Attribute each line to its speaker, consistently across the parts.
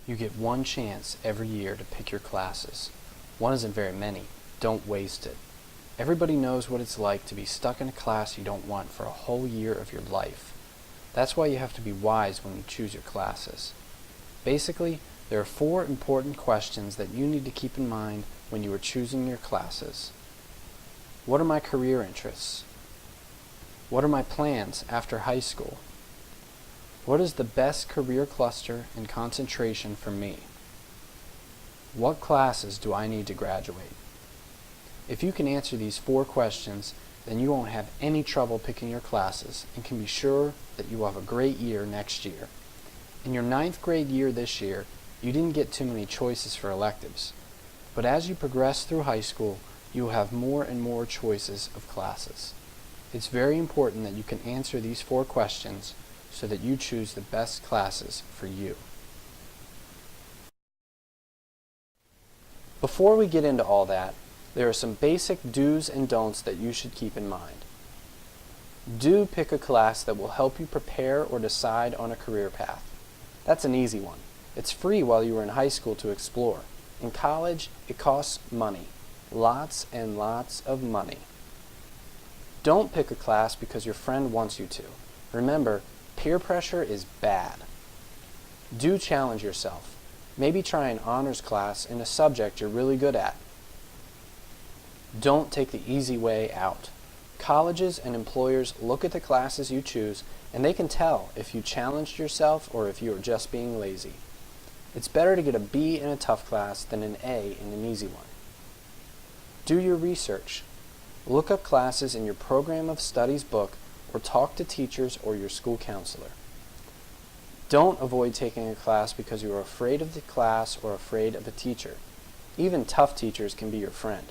Speaker 1: You get one chance every year to pick your classes. One isn't very many. Don't waste it. Everybody knows what it's like to be stuck in a class you don't want for a whole year of your life. That's why you have to be wise when you choose your classes. Basically, there are 4 important questions that you need to keep in mind when you are choosing your classes. What are my career interests? What are my plans after high school? What is the best career cluster and concentration for me? What classes do I need to graduate? If you can answer these 4 questions, then you won't have any trouble picking your classes and can be sure that you will have a great year next year. In your 9th grade year this year, you didn't get too many choices for electives. But as you progress through high school, you will have more and more choices of classes. It's very important that you can answer these 4 questions so that you choose the best classes for you. Before we get into all that, there are some basic do's and don'ts that you should keep in mind. Do pick a class that will help you prepare or decide on a career path. That's an easy one. It's free while you are in high school to explore. In college, it costs money. Lots and lots of money. Don't pick a class because your friend wants you to. Remember, peer pressure is bad. Do challenge yourself. Maybe try an honors class in a subject you're really good at. Don't take the easy way out. Colleges and employers look at the classes you choose and they can tell if you challenged yourself or if you are just being lazy. It's better to get a B in a tough class than an A in an easy one. Do your research. Look up classes in your program of studies book or talk to teachers or your school counselor. Don't avoid taking a class because you are afraid of the class or afraid of a teacher. Even tough teachers can be your friend.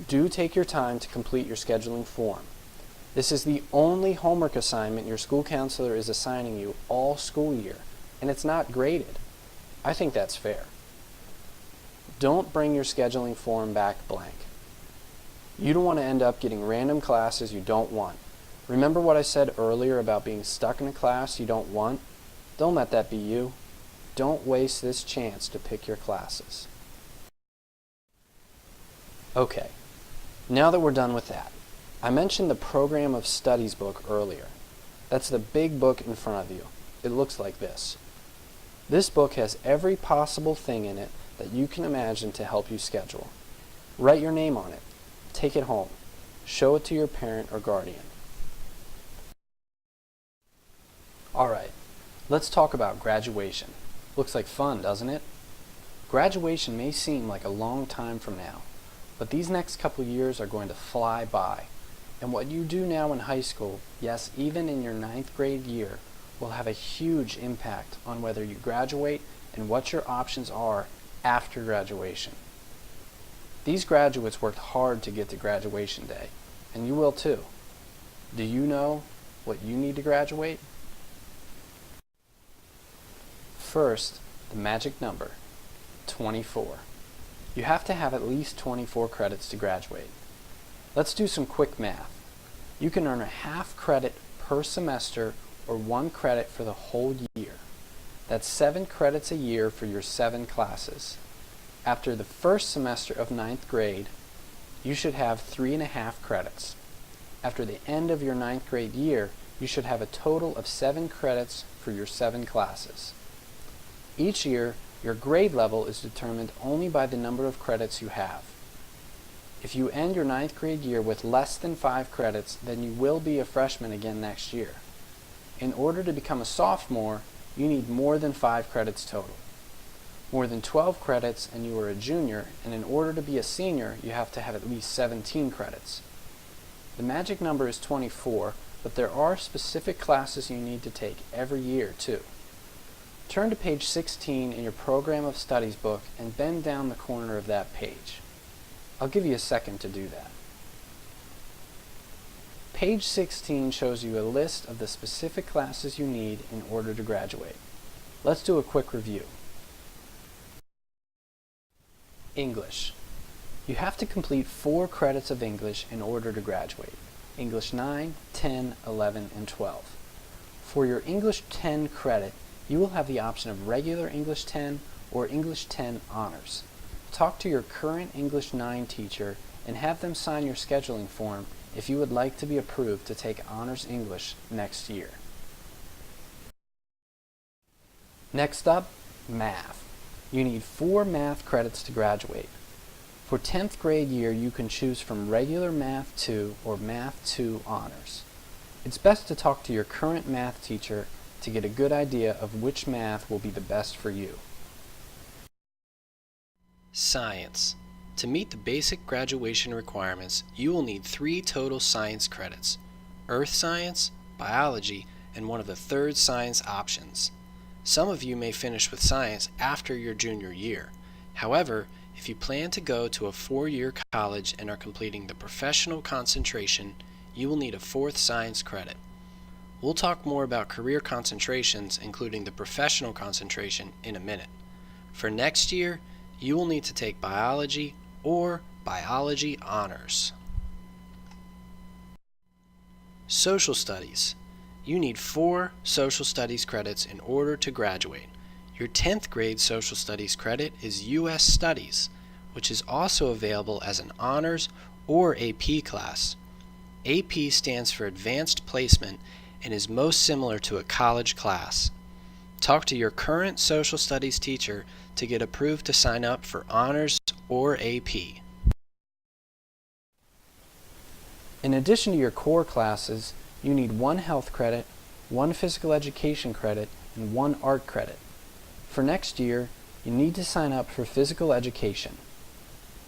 Speaker 1: Do take your time to complete your scheduling form. This is the only homework assignment your school counselor is assigning you all school year, and it's not graded. I think that's fair. Don't bring your scheduling form back blank. You don't want to end up getting random classes you don't want. Remember what I said earlier about being stuck in a class you don't want? Don't let that be you. Don't waste this chance to pick your classes. Okay, now that we're done with that, I mentioned the program of studies book earlier. That's the big book in front of you. It looks like this. This book has every possible thing in it that you can imagine to help you schedule. Write your name on it. Take it home. Show it to your parent or guardian. Alright, let's talk about graduation. Looks like fun, doesn't it? Graduation may seem like a long time from now, but these next couple years are going to fly by. And what you do now in high school, yes, even in your 9th grade year, will have a huge impact on whether you graduate and what your options are after graduation. These graduates worked hard to get to graduation day, and you will too. Do you know what you need to graduate? First, the magic number, 24. You have to have at least 24 credits to graduate. Let's do some quick math. You can earn a half credit per semester or 1 credit for the whole year. That's 7 credits a year for your 7 classes. After the first semester of 9th grade, you should have 3.5 credits. After the end of your 9th grade year, you should have a total of 7 credits for your 7 classes. Each year, your grade level is determined only by the number of credits you have. If you end your 9th grade year with less than 5 credits, then you will be a freshman again next year. In order to become a sophomore, you need more than 5 credits total. More than 12 credits and you are a junior, and in order to be a senior, you have to have at least 17 credits. The magic number is 24, but there are specific classes you need to take every year too. Turn to page 16 in your program of studies book and bend down the corner of that page. I'll give you a second to do that. Page 16 shows you a list of the specific classes you need in order to graduate. Let's do a quick review. English. You have to complete 4 credits of English in order to graduate. English 9, 10, 11, and 12. For your English 10 credit, you will have the option of regular English 10 or English 10 honors. Talk to your current English 9 teacher and have them sign your scheduling form if you would like to be approved to take Honors English next year. Next up, math. You need 4 math credits to graduate. For 10th grade year, you can choose from regular Math 2 or Math 2 honors. It's best to talk to your current math teacher to get a good idea of which math will be the best for you.
Speaker 2: Science. To meet the basic graduation requirements, you will need 3 total science credits: Earth Science, Biology, and one of the 3rd science options. Some of you may finish with science after your junior year. However, if you plan to go to a 4-year college and are completing the professional concentration, you will need a 4th science credit. We'll talk more about career concentrations, including the professional concentration, in a minute. For next year, you will need to take biology or biology honors. Social studies. You need 4 social studies credits in order to graduate. Your 10th grade social studies credit is U.S. Studies, which is also available as an honors or AP class. AP stands for Advanced Placement and is most similar to a college class. Talk to your current social studies teacher to get approved to sign up for honors or AP.
Speaker 1: In addition to your core classes, you need 1 health credit, 1 physical education credit, and 1 art credit. For next year, you need to sign up for physical education.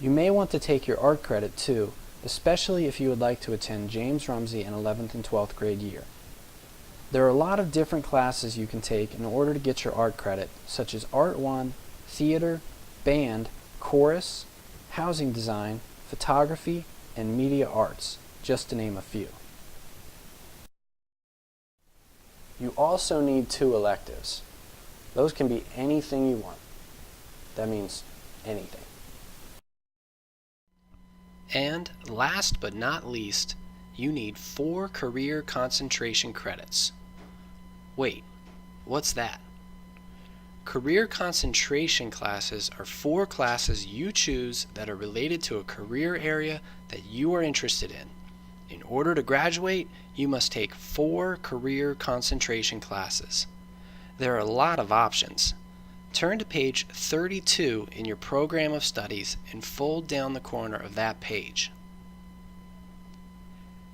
Speaker 1: You may want to take your art credit too, especially if you would like to attend James Rumsey in 11th and 12th grade year. There are a lot of different classes you can take in order to get your art credit, such as Art 1, Theater, Band, Chorus, Housing Design, Photography, and Media Arts, just to name a few. You also need 2 electives. Those can be anything you want. That means anything.
Speaker 2: And last but not least, you need 4 career concentration credits. Wait, what's that? Career concentration classes are 4 classes you choose that are related to a career area that you are interested in. In order to graduate, you must take 4 career concentration classes. There are a lot of options. Turn to page 32 in your program of studies and fold down the corner of that page.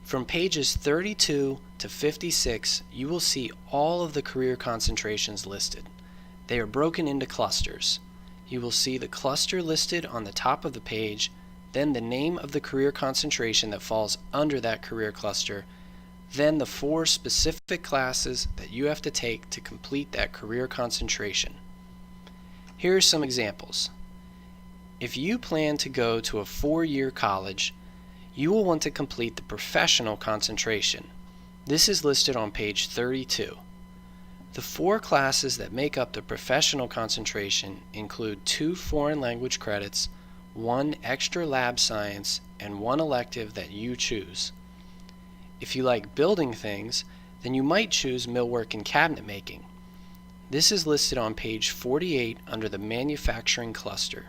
Speaker 2: From pages 32 to 56, you will see all of the career concentrations listed. They are broken into clusters. You will see the cluster listed on the top of the page, then the name of the career concentration that falls under that career cluster, then the 4 specific classes that you have to take to complete that career concentration. Here are some examples. If you plan to go to a 4-year college, you will want to complete the professional concentration. This is listed on page 32. The 4 classes that make up the professional concentration include 2 foreign language credits, 1 extra lab science, and 1 elective that you choose. If you like building things, then you might choose millwork and cabinet making. This is listed on page 48 under the manufacturing cluster.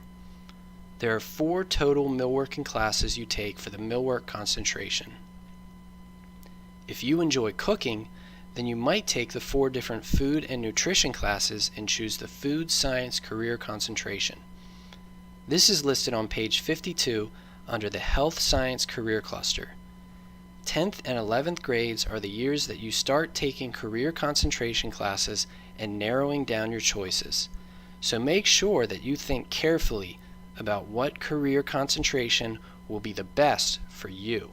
Speaker 2: There are 4 total millworking classes you take for the millwork concentration. If you enjoy cooking, then you might take the 4 different food and nutrition classes and choose the food science career concentration. This is listed on page 52 under the health science career cluster. 10th and 11th grades are the years that you start taking career concentration classes and narrowing down your choices. So make sure that you think carefully about what career concentration will be the best for you.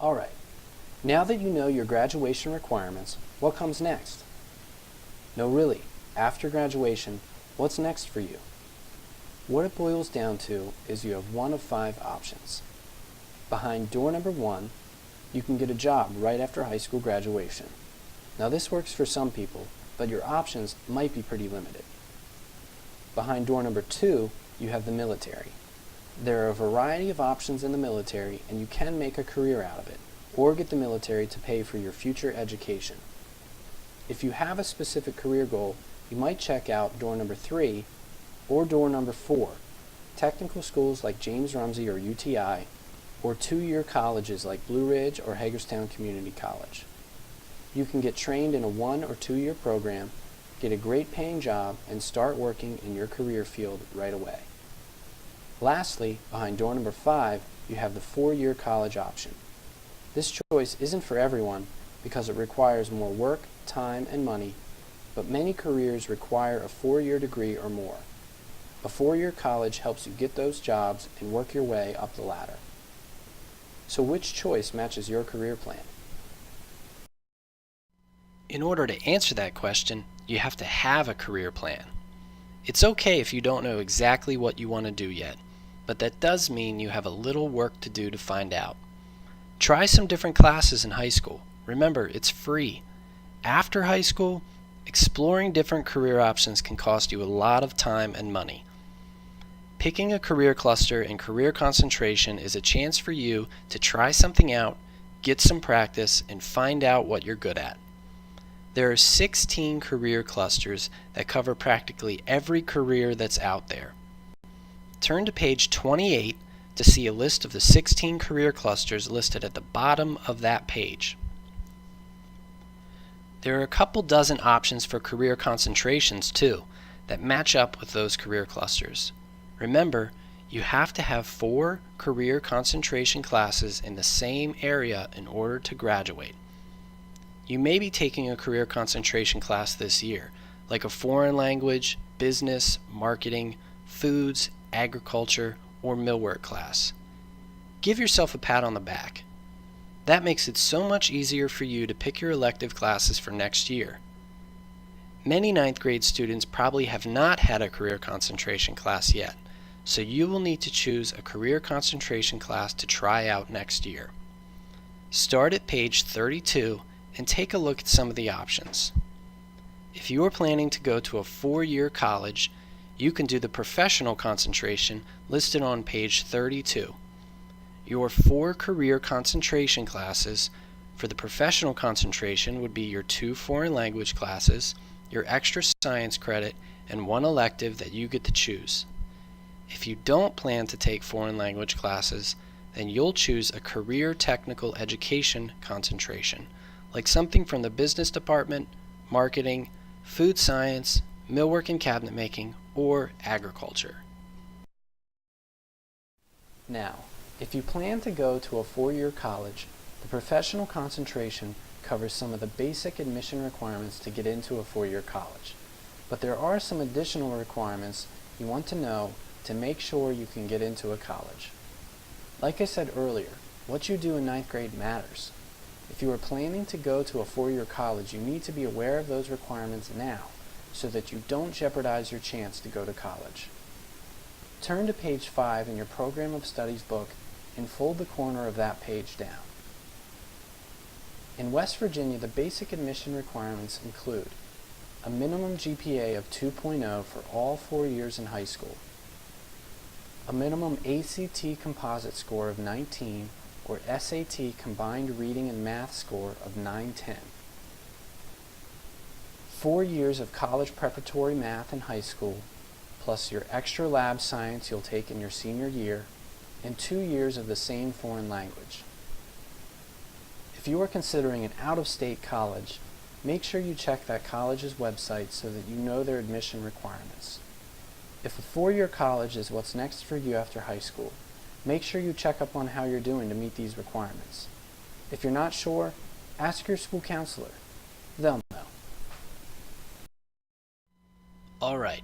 Speaker 1: Alright, now that you know your graduation requirements, what comes next? No, really, after graduation, what's next for you? What it boils down to is you have 1 of 5 options. Behind door number 1, you can get a job right after high school graduation. Now this works for some people, but your options might be pretty limited. Behind door number 2, you have the military. There are a variety of options in the military, and you can make a career out of it, or get the military to pay for your future education. If you have a specific career goal, you might check out door number 3 or door number 4, technical schools like James Rumsey or UTI, or two-year colleges like Blue Ridge or Hagerstown Community College. You can get trained in a 1 or 2 year program, get a great paying job, and start working in your career field right away. Lastly, behind door number 5, you have the 4-year college option. This choice isn't for everyone because it requires more work, time, and money, but many careers require a 4-year degree or more. A 4-year college helps you get those jobs and work your way up the ladder. So which choice matches your career plan?
Speaker 2: In order to answer that question, you have to have a career plan. It's okay if you don't know exactly what you want to do yet, but that does mean you have a little work to do to find out. Try some different classes in high school. Remember, it's free. After high school, exploring different career options can cost you a lot of time and money. Picking a career cluster and career concentration is a chance for you to try something out, get some practice, and find out what you're good at. There are 16 career clusters that cover practically every career that's out there. Turn to page 28 to see a list of the 16 career clusters listed at the bottom of that page. There are a couple dozen options for career concentrations too that match up with those career clusters. Remember, you have to have 4 career concentration classes in the same area in order to graduate. You may be taking a career concentration class this year, like a foreign language, business, marketing, foods, agriculture, or millwork class. Give yourself a pat on the back. That makes it so much easier for you to pick your elective classes for next year. Many 9th grade students probably have not had a career concentration class yet, so you will need to choose a career concentration class to try out next year. Start at page 32 and take a look at some of the options. If you are planning to go to a 4-year college, you can do the professional concentration listed on page 32. Your 4 career concentration classes for the professional concentration would be your 2 foreign language classes, your extra science credit, and 1 elective that you get to choose. If you don't plan to take foreign language classes, then you'll choose a career technical education concentration, like something from the business department, marketing, food science, millwork and cabinet making, or agriculture.
Speaker 1: Now, if you plan to go to a 4-year college, the professional concentration covers some of the basic admission requirements to get into a 4-year college. But there are some additional requirements you want to know to make sure you can get into a college. Like I said earlier, what you do in 9th grade matters. If you are planning to go to a 4-year college, you need to be aware of those requirements now so that you don't jeopardize your chance to go to college. Turn to page 5 in your Program of Studies book and fold the corner of that page down. In West Virginia, the basic admission requirements include a minimum GPA of 2.0 for all 4 years in high school, a minimum ACT composite score of 19 or SAT combined reading and math score of 910, 4 years of college preparatory math in high school, plus your extra lab science you'll take in your senior year, and 2 years of the same foreign language. If you are considering an out-of-state college, make sure you check that college's website so that you know their admission requirements. If a 4-year college is what's next for you after high school, make sure you check up on how you're doing to meet these requirements. If you're not sure, ask your school counselor. They'll know.
Speaker 2: Alright,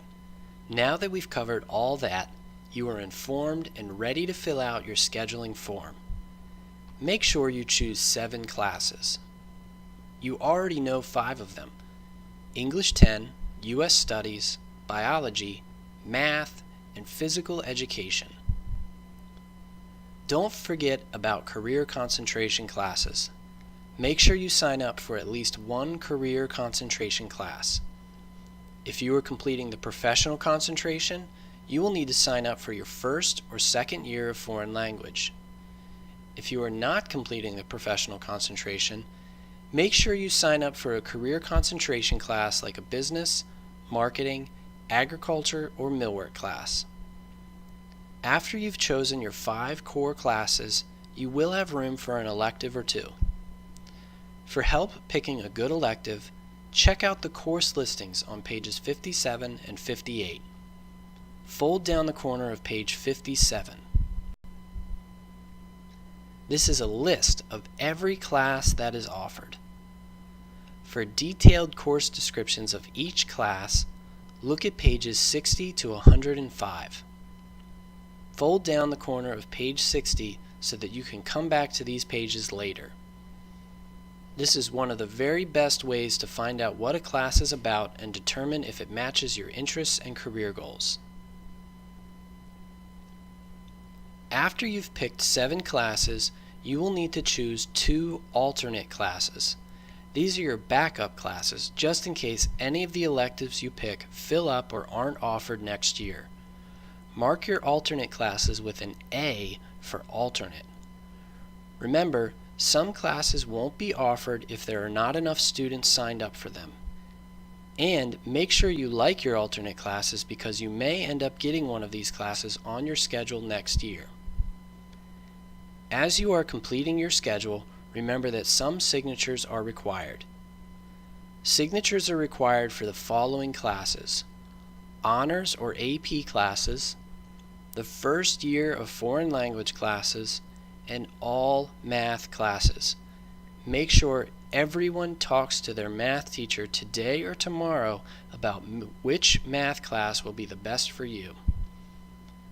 Speaker 2: now that we've covered all that, you are informed and ready to fill out your scheduling form. Make sure you choose 7 classes. You already know 5 of them: English 10, U.S. Studies, Biology, Math, and Physical Education. Don't forget about career concentration classes. Make sure you sign up for at least 1 career concentration class. If you are completing the professional concentration, you will need to sign up for your 1st or 2nd year of foreign language. If you are not completing the professional concentration, Make sure you sign up for a career concentration class like a business, marketing, agriculture, or millwork class. After you've chosen your 5 core classes, you will have room for an elective or 2. For help picking a good elective, check out the course listings on pages 57 and 58. Fold down the corner of page 57. This is a list of every class that is offered. For detailed course descriptions of each class, look at pages 60 to 105. Fold down the corner of page 60 so that you can come back to these pages later. This is one of the very best ways to find out what a class is about and determine if it matches your interests and career goals. After you've picked 7 classes, you will need to choose 2 alternate classes. These are your backup classes, just in case any of the electives you pick fill up or aren't offered next year. Mark your alternate classes with an A for alternate. Remember, some classes won't be offered if there are not enough students signed up for them. And make sure you like your alternate classes because you may end up getting one of these classes on your schedule next year. As you are completing your schedule, remember that some signatures are required. Signatures are required for the following classes: honors or AP classes, the first year of foreign language classes, and all math classes. Make sure everyone talks to their math teacher today or tomorrow about which math class will be the best for you.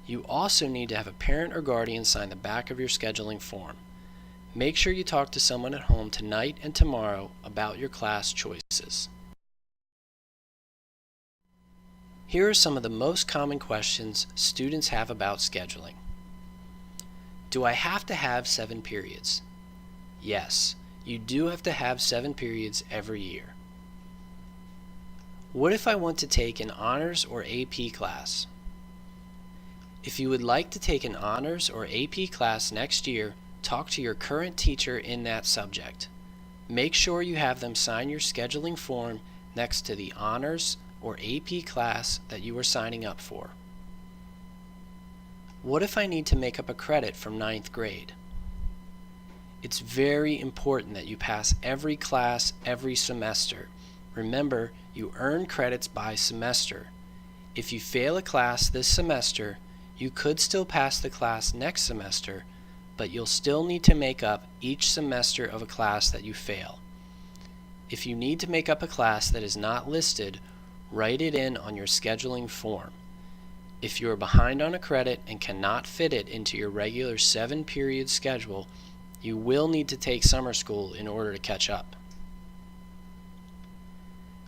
Speaker 2: You also need to have a parent or guardian sign the back of your scheduling form. Make sure you talk to someone at home tonight and tomorrow about your class choices. Here are some of the most common questions students have about scheduling. Do I have to have 7 periods? Yes, you do have to have 7 periods every year. What if I want to take an honors or AP class? If you would like to take an honors or AP class next year, talk to your current teacher in that subject. Make sure you have them sign your scheduling form next to the honors or AP class that you are signing up for. What if I need to make up a credit from 9th grade? It's very important that you pass every class every semester. Remember, you earn credits by semester. If you fail a class this semester, you could still pass the class next semester, but you'll still need to make up each semester of a class that you fail. If you need to make up a class that is not listed, write it in on your scheduling form. If you are behind on a credit and cannot fit it into your regular 7-period schedule, you will need to take summer school in order to catch up.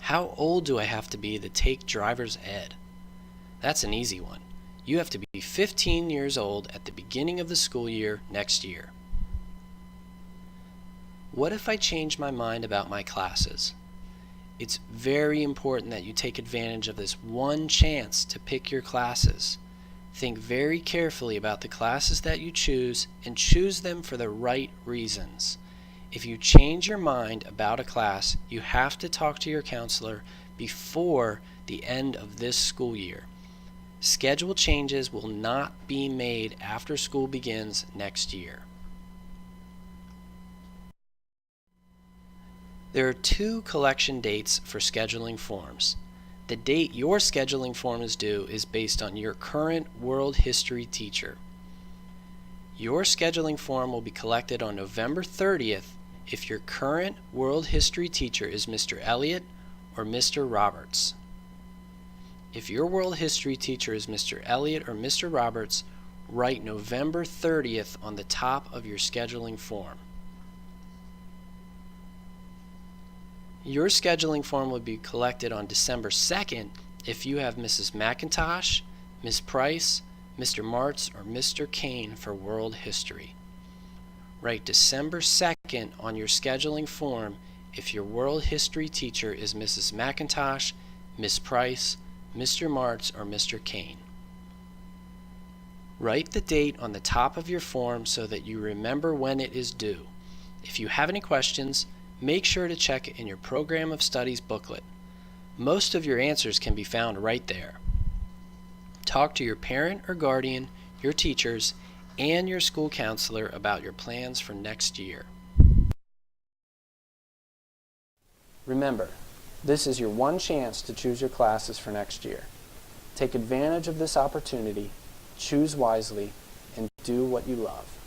Speaker 2: How old do I have to be to take driver's ed? That's an easy one. You have to be 15 years old at the beginning of the school year next year. What if I change my mind about my classes? It's very important that you take advantage of this one chance to pick your classes. Think very carefully about the classes that you choose and choose them for the right reasons. If you change your mind about a class, you have to talk to your counselor before the end of this school year. Schedule changes will not be made after school begins next year. There are 2 collection dates for scheduling forms. The date your scheduling form is due is based on your current world history teacher. Your scheduling form will be collected on November 30th if your current world history teacher is Mr. Elliott or Mr. Roberts. If your world history teacher is Mr. Elliott or Mr. Roberts, write November 30th on the top of your scheduling form. Your scheduling form will be collected on December 2nd if you have Mrs. McIntosh, Ms. Price, Mr. Martz, or Mr. Kane for world history. Write December 2nd on your scheduling form if your world history teacher is Mrs. McIntosh, Ms. Price, Mr. Martz, or Mr. Kane. Write the date on the top of your form so that you remember when it is due. If you have any questions, make sure to check in your Program of Studies booklet. Most of your answers can be found right there. Talk to your parent or guardian, your teachers, and your school counselor about your plans for next year.
Speaker 1: Remember, this is your one chance to choose your classes for next year. Take advantage of this opportunity, choose wisely, and do what you love.